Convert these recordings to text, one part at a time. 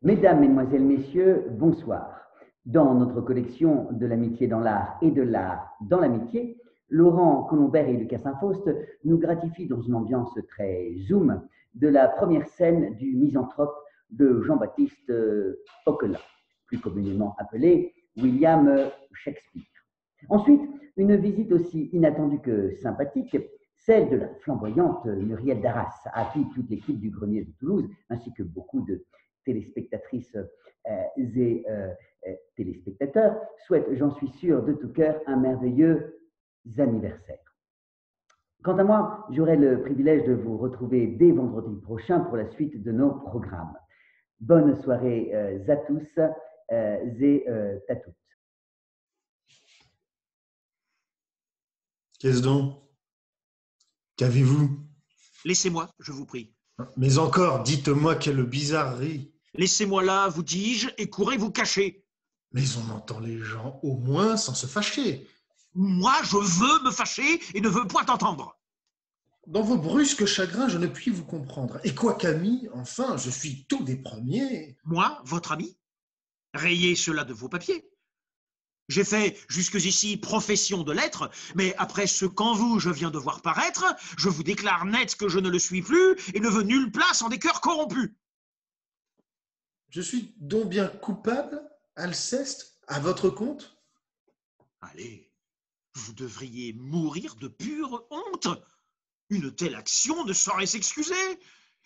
Mesdames, Mesdemoiselles, Messieurs, bonsoir. Dans notre collection de l'amitié dans l'art et de l'art dans l'amitié, Laurent Colombert et Lucas Saint-Faust nous gratifient dans une ambiance très zoom de la première scène du misanthrope de Jean-Baptiste Poquelin, plus communément appelé William Shakespeare. Ensuite, une visite aussi inattendue que sympathique, celle de la flamboyante Muriel Darras, à qui toute l'équipe du Grenier de Toulouse, ainsi que beaucoup de téléspectatrices et téléspectateurs, souhaitent, j'en suis sûr, de tout cœur, un merveilleux anniversaire. Quant à moi, j'aurai le privilège de vous retrouver dès vendredi prochain pour la suite de nos programmes. Bonne soirée à tous et à toutes. Qu'est-ce donc? Qu'avez-vous? Laissez-moi, je vous prie. Mais encore, dites-moi quelle bizarrerie. Laissez-moi là, vous dis-je, et courez vous cacher. Mais on entend les gens au moins sans se fâcher. Moi, je veux me fâcher et ne veux point entendre. Dans vos brusques chagrins, je ne puis vous comprendre. Et quoi qu'ami, enfin, je suis tout des premiers. Moi, votre ami? Rayez cela de vos papiers. J'ai fait jusqu'ici profession de l'être, mais après ce qu'en vous je viens de voir paraître, je vous déclare net que je ne le suis plus et ne veux nulle place en des cœurs corrompus. Je suis donc bien coupable, Alceste, à votre compte? Allez, vous devriez mourir de pure honte. Une telle action ne saurait s'excuser,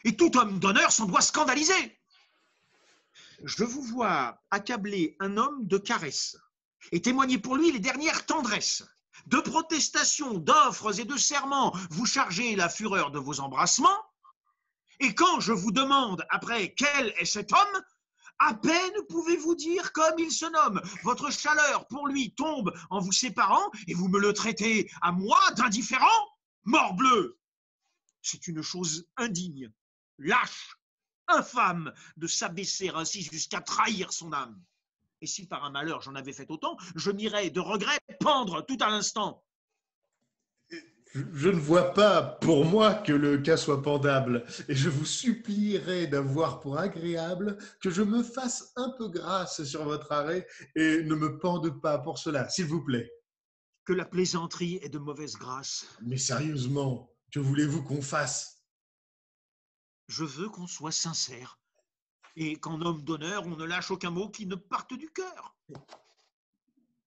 et tout homme d'honneur s'en doit scandaliser. Je vous vois accabler un homme de caresses et témoigner pour lui les dernières tendresses. De protestations, d'offres et de serments, vous chargez la fureur de vos embrassements, et quand je vous demande après quel est cet homme, à peine pouvez-vous dire comme il se nomme. Votre chaleur pour lui tombe en vous séparant, et vous me le traitez à moi d'indifférent? Morbleu! C'est une chose indigne, lâche, infâme de s'abaisser ainsi jusqu'à trahir son âme. Et si par un malheur j'en avais fait autant, je m'irais de regret pendre tout à l'instant. Je ne vois pas pour moi que le cas soit pendable, et je vous supplierai d'avoir pour agréable que je me fasse un peu grâce sur votre arrêt et ne me pende pas pour cela, s'il vous plaît. Que la plaisanterie est de mauvaise grâce. Mais sérieusement, que voulez-vous qu'on fasse? Je veux qu'on soit sincère, et qu'en homme d'honneur, on ne lâche aucun mot qui ne parte du cœur.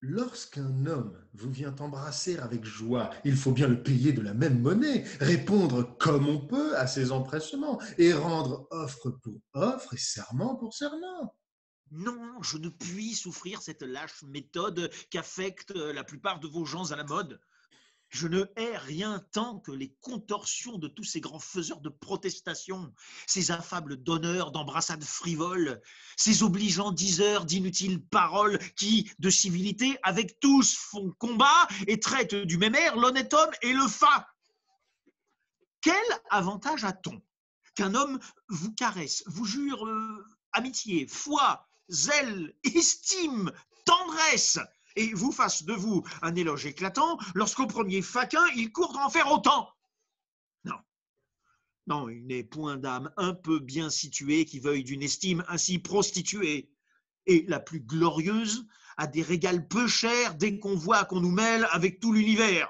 Lorsqu'un homme vous vient embrasser avec joie, il faut bien le payer de la même monnaie, répondre comme on peut à ses empressements et rendre offre pour offre et serment pour serment. Non, je ne puis souffrir cette lâche méthode qu'affectent la plupart de vos gens à la mode. Je ne hais rien tant que les contorsions de tous ces grands faiseurs de protestations, ces affables donneurs d'embrassades frivoles, ces obligeants diseurs d'inutiles paroles qui, de civilité, avec tous font combat et traitent du même air l'honnête homme et le fat. Quel avantage a-t-on qu'un homme vous caresse, vous jure amitié, foi, zèle, estime, tendresse, et vous fasse de vous un éloge éclatant, lorsqu'au premier faquin, il court en faire autant? Non, non, il n'est point d'âme un peu bien située qui veuille d'une estime ainsi prostituée. Et la plus glorieuse a des régals peu chers dès qu'on voit qu'on nous mêle avec tout l'univers.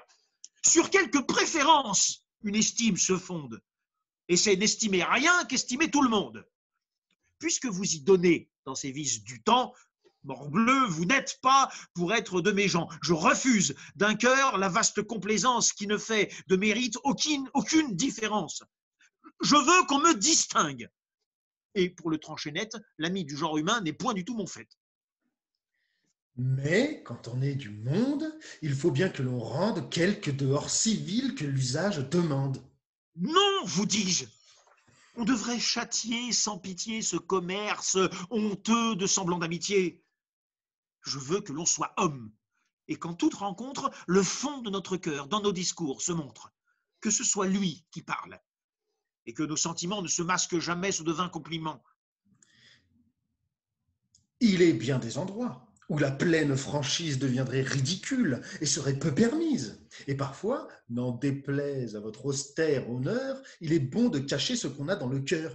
Sur quelques préférences, une estime se fonde. Et c'est n'estimer rien qu'estimer tout le monde. Puisque vous y donnez dans ces vices du temps, morbleu, vous n'êtes pas pour être de mes gens. Je refuse d'un cœur la vaste complaisance qui ne fait de mérite aucune différence. Je veux qu'on me distingue. Et pour le trancher net, l'ami du genre humain n'est point du tout mon fait. Mais quand on est du monde, il faut bien que l'on rende quelque dehors civil que l'usage demande. Non, vous dis-je. On devrait châtier sans pitié ce commerce honteux de semblants d'amitié. Je veux que l'on soit homme, et qu'en toute rencontre, le fond de notre cœur, dans nos discours, se montre. Que ce soit lui qui parle, et que nos sentiments ne se masquent jamais sous de vains compliments. Il est bien des endroits où la pleine franchise deviendrait ridicule et serait peu permise. Et parfois, n'en déplaise à votre austère honneur, il est bon de cacher ce qu'on a dans le cœur.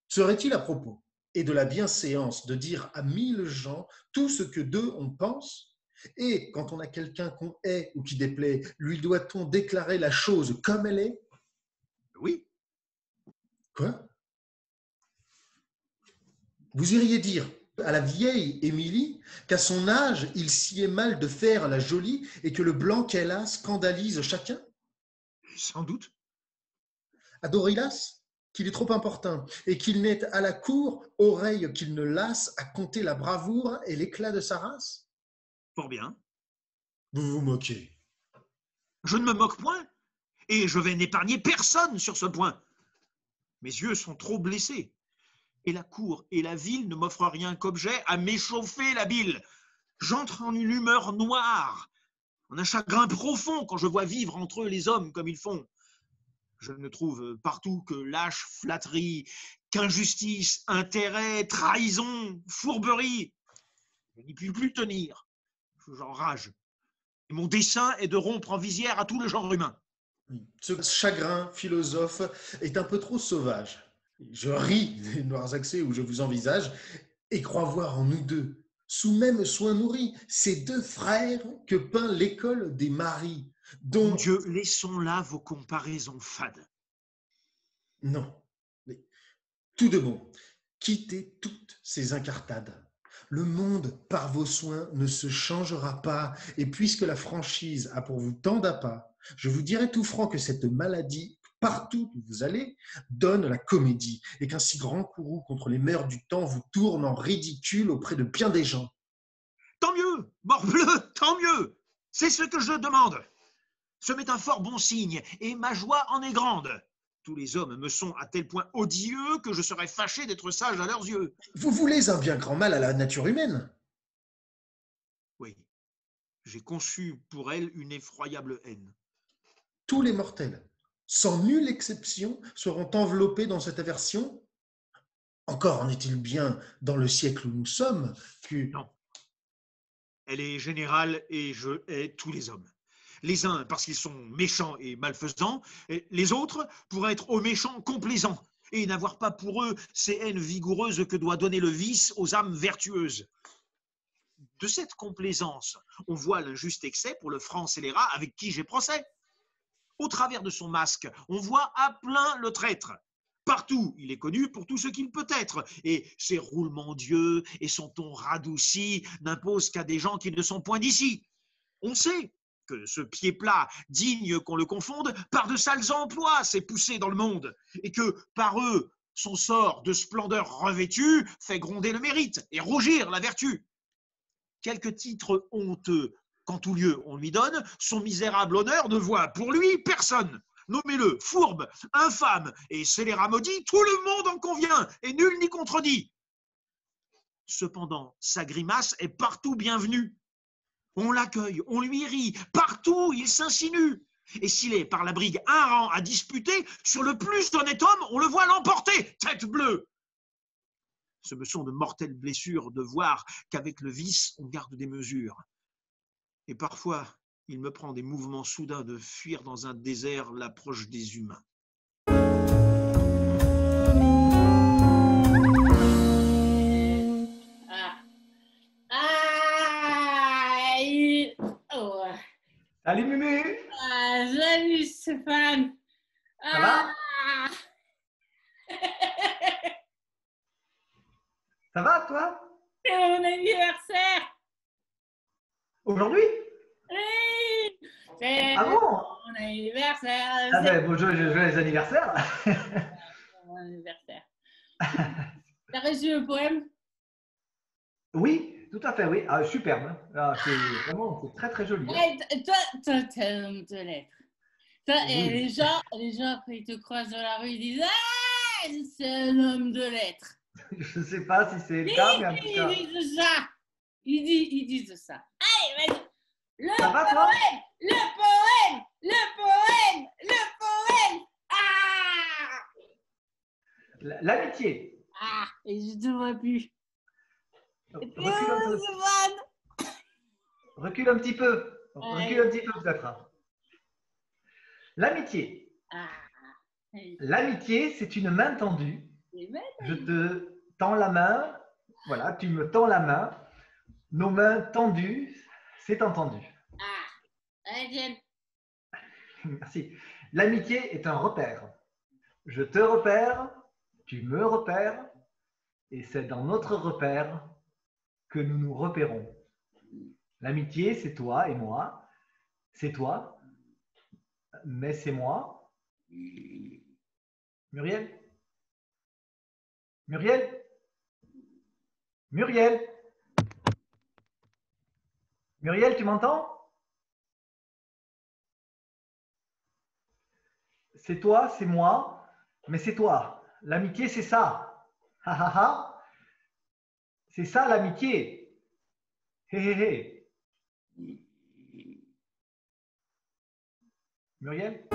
Serait-il à propos et de la bienséance de dire à 1000 gens tout ce que d'eux on pense? Et quand on a quelqu'un qu'on hait ou qui déplaît, lui doit-on déclarer la chose comme elle est? Oui, Quoi? Vous iriez dire à la vieille Émilie qu'à son âge, il sied mal de faire la jolie et que le blanc qu'elle a scandalise chacun? sans doute. À Dorylas, qu'il est trop importun et qu'il n'est à la cour oreille qu'il ne lasse à compter la bravoure et l'éclat de sa race? Fort bien. Vous vous moquez. Je ne me moque point, et je vais n'épargner personne sur ce point. Mes yeux sont trop blessés, et la cour et la ville ne m'offrent rien qu'objet à m'échauffer la bile. J'entre en une humeur noire, en un chagrin profond quand je vois vivre entre eux les hommes comme ils font. Je ne trouve partout que lâche flatterie, qu'injustice, intérêt, trahison, fourberie. Je n'y puis plus tenir. J'enrage. Et mon dessein est de rompre en visière à tout le genre humain. Ce chagrin philosophe est un peu trop sauvage. Je ris des noirs accès où je vous envisage et crois voir en nous deux, sous même soin nourri, ces deux frères que peint l'école des maris, Mon dont... Dieu, laissons là vos comparaisons fades. Non, mais tout de bon, quittez toutes ces incartades. Le monde, par vos soins, ne se changera pas, et puisque la franchise a pour vous tant d'appâts, je vous dirai tout franc que cette maladie, partout où vous allez, donne la comédie, et qu'un si grand courroux contre les mœurs du temps vous tourne en ridicule auprès de bien des gens. Tant mieux, morbleu, tant mieux. C'est ce que je demande. Ce m'est un fort bon signe, et ma joie en est grande. Tous les hommes me sont à tel point odieux que je serais fâché d'être sage à leurs yeux. Vous voulez un bien grand mal à la nature humaine? Oui, j'ai conçu pour elle une effroyable haine. Tous les mortels, sans nulle exception, seront enveloppés dans cette aversion? Encore en est-il bien dans le siècle où nous sommes que... Non, elle est générale et je hais tous les hommes. Les uns parce qu'ils sont méchants et malfaisants, et les autres pour être aux méchants complaisants et n'avoir pas pour eux ces haines vigoureuses que doit donner le vice aux âmes vertueuses. De cette complaisance, on voit l'injuste excès pour le franc scélérat avec qui j'ai procès. Au travers de son masque, on voit à plein le traître. Partout, il est connu pour tout ce qu'il peut être, et ses roulements d'yeux et son ton radouci n'imposent qu'à des gens qui ne sont point d'ici. On sait que ce pied plat, digne qu'on le confonde, par de sales emplois s'est poussé dans le monde, et que, par eux, son sort de splendeur revêtue fait gronder le mérite et rougir la vertu. Quelques titres honteux qu'en tout lieu on lui donne, son misérable honneur ne voit pour lui personne. Nommez-le fourbe, infâme et scélérat maudit, tout le monde en convient et nul n'y contredit. Cependant, sa grimace est partout bienvenue. On l'accueille, on lui rit, partout il s'insinue. Et s'il est par la brigue un rang à disputer, sur le plus honnête homme, on le voit l'emporter, tête bleue. Ce me sont de mortelles blessures de voir qu'avec le vice, on garde des mesures. Et parfois, il me prend des mouvements soudains de fuir dans un désert l'approche des humains. Salut Mumu! Salut Stéphane! Ça va? Ça va toi? C'est mon anniversaire! Aujourd'hui? Oui! C'est Ah bon? mon anniversaire! Ah ben bon, joyeux anniversaire! Mon anniversaire. T'as reçu le poème? Oui, tout à fait, oui. Ah, superbe. Ah, c'est vraiment c'est très très joli. Hey, toi, t'es un homme de lettres. Toi, et les gens, quand ils te croisent dans la rue, ils disent ah, c'est un homme de lettres. Je ne sais pas si c'est le Oui, cas, mais en tout cas. ils disent ça. Ils disent ça. Allez, vas-y. Ça va toi? Le poème! Le poème! Le poème! Ah! L'amitié. Ah! Et je te vois plus. Recule un petit peu. Recule un petit peu peut-être. L'amitié. Ah! L'amitié, c'est une main tendue. Je te tends la main. Voilà, tu me tends la main. Nos mains tendues, c'est entendu. Ah, allez, Diane. Merci. L'amitié est un repère. Je te repère, tu me repères, et c'est dans notre repère que nous nous repérons. L'amitié, c'est toi et moi. C'est toi, mais c'est moi. Muriel? Muriel? Muriel? Muriel, tu m'entends? C'est toi, c'est moi, mais c'est toi. L'amitié, c'est ça. Ha ha ha. C'est ça l'amitié. Hé hé hé. Muriel?